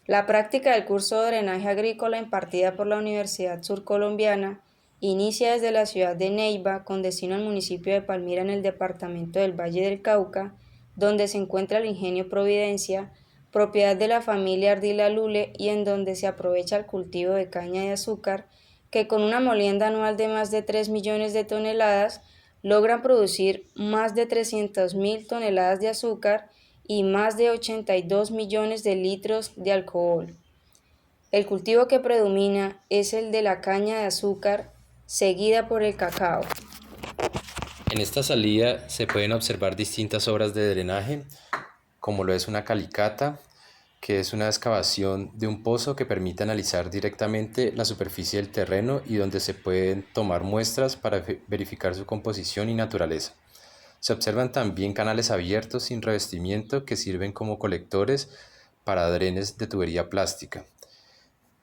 La práctica del curso de drenaje agrícola impartida por la Universidad Surcolombiana inicia desde la ciudad de Neiva con destino al municipio de Palmira en el departamento del Valle del Cauca, donde se encuentra el ingenio Providencia, propiedad de la familia Ardila Lule y en donde se aprovecha el cultivo de caña de azúcar, que con una molienda anual de más de 3 millones de toneladas logran producir más de 300.000 toneladas de azúcar y más de 82 millones de litros de alcohol. El cultivo que predomina es el de la caña de azúcar, seguida por el cacao. En esta salida se pueden observar distintas obras de drenaje, como lo es una calicata, que es una excavación de un pozo que permite analizar directamente la superficie del terreno y donde se pueden tomar muestras para verificar su composición y naturaleza. Se observan también canales abiertos sin revestimiento que sirven como colectores para drenes de tubería plástica.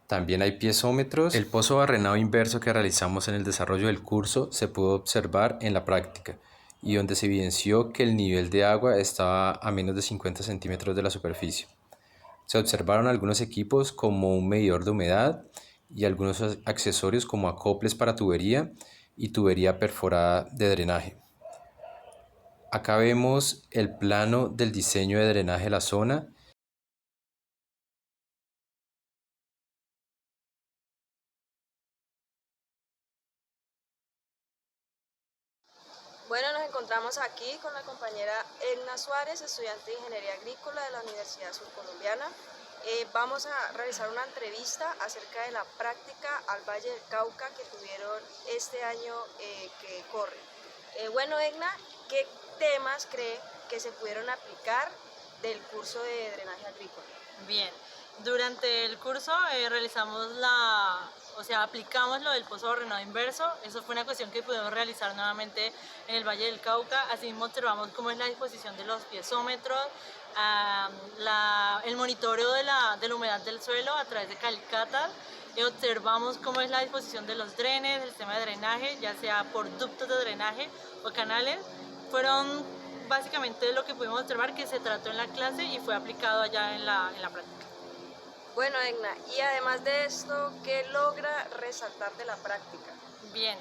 También hay piezómetros. El pozo barrenado inverso que realizamos en el desarrollo del curso se pudo observar en la práctica y donde se evidenció que el nivel de agua estaba a menos de 50 centímetros de la superficie. Se observaron algunos equipos como un medidor de humedad y algunos accesorios como acoples para tubería y tubería perforada de drenaje. Acá vemos el plano del diseño de drenaje de la zona. Bueno, nos encontramos aquí con la compañera Edna Suárez, estudiante de Ingeniería Agrícola de la Universidad Surcolombiana. Vamos a realizar una entrevista acerca de la práctica al Valle del Cauca que tuvieron este año que corre. Bueno, Edna, ¿qué temas cree que se pudieron aplicar del curso de drenaje agrícola? Bien, durante el curso aplicamos lo del pozo barrenado inverso. Eso fue una cuestión que pudimos realizar nuevamente en el Valle del Cauca. Asimismo observamos cómo es la disposición de los piezómetros, el monitoreo de la humedad del suelo a través de calicatas. Observamos cómo es la disposición de los drenes, el sistema de drenaje, ya sea por ductos de drenaje o canales. Fueron básicamente lo que pudimos observar que se trató en la clase y fue aplicado allá en la práctica. Bueno, Egna, y además de esto, ¿qué logra resaltar de la práctica? Bien,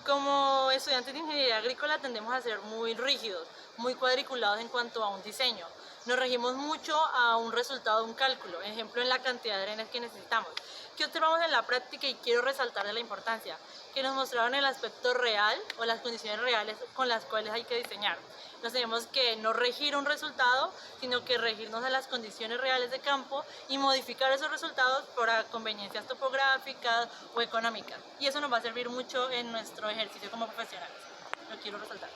como estudiantes de ingeniería agrícola tendemos a ser muy rígidos, muy cuadriculados en cuanto a un diseño. Nos regimos mucho a un resultado de un cálculo, ejemplo en la cantidad de drenes que necesitamos. ¿Qué observamos en la práctica y quiero resaltar de la importancia? Que nos mostraron el aspecto real o las condiciones reales con las cuales hay que diseñar. Nos tenemos que no regir un resultado, sino que regirnos a las condiciones reales de campo y modificar esos resultados para conveniencias topográficas o económicas. Y eso nos va a servir mucho en nuestro ejercicio como profesionales. Lo quiero resaltar.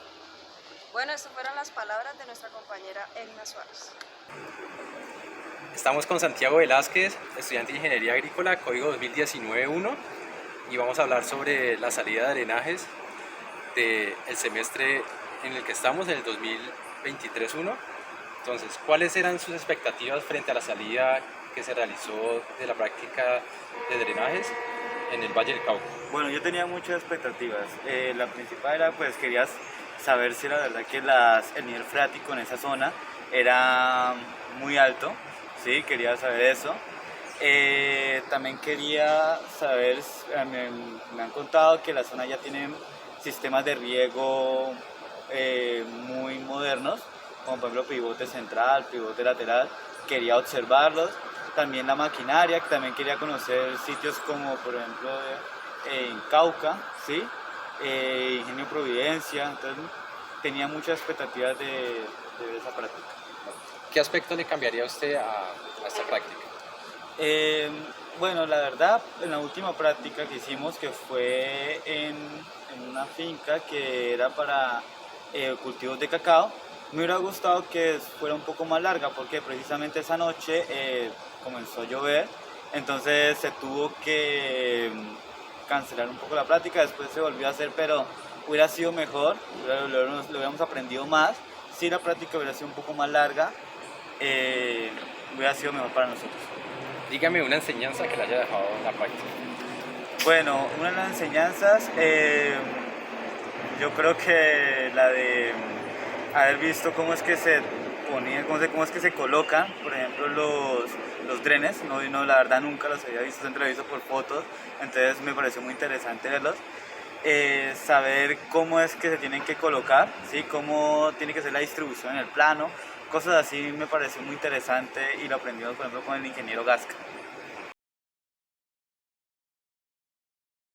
Bueno, estas fueron las palabras de nuestra compañera Edna Suárez. Estamos con Santiago Velázquez, estudiante de Ingeniería Agrícola, código 2019-1, y vamos a hablar sobre la salida de drenajes del semestre en el que estamos, en el 2023-1. Entonces, ¿cuáles eran sus expectativas frente a la salida que se realizó de la práctica de drenajes en el Valle del Cauca? Bueno, yo tenía muchas expectativas. La principal era, pues, quería saber si era verdad que el nivel freático en esa zona era muy alto, sí, quería saber eso. También quería saber, me han contado que la zona ya tiene sistemas de riego muy modernos, como por ejemplo pivote central, pivote lateral. Quería observarlos. También la maquinaria, que también quería conocer sitios como por ejemplo en Cauca, ¿sí? Ingenio Providencia. Entonces tenía muchas expectativas de esa práctica. ¿Qué aspecto le cambiaría a usted a esta práctica? Bueno, la verdad, en la última práctica que hicimos, que fue en una finca que era para cultivos de cacao, me hubiera gustado que fuera un poco más larga, porque precisamente esa noche comenzó a llover, entonces se tuvo que cancelar un poco la práctica. Después se volvió a hacer, pero hubiera sido mejor, lo hubiéramos aprendido más. Si la práctica hubiera sido un poco más larga, hubiera sido mejor para nosotros. Dígame una enseñanza que le haya dejado en la práctica. Bueno, una de las enseñanzas, yo creo que la de haber visto cómo es que se ponían, cómo es que se colocan, por ejemplo, los drenes, no, la verdad nunca los había visto, siempre los he visto por fotos, entonces me pareció muy interesante verlos. Saber cómo es que se tienen que colocar, ¿sí? Cómo tiene que ser la distribución en el plano, cosas así me pareció muy interesante y lo aprendimos por ejemplo con el ingeniero Gasca.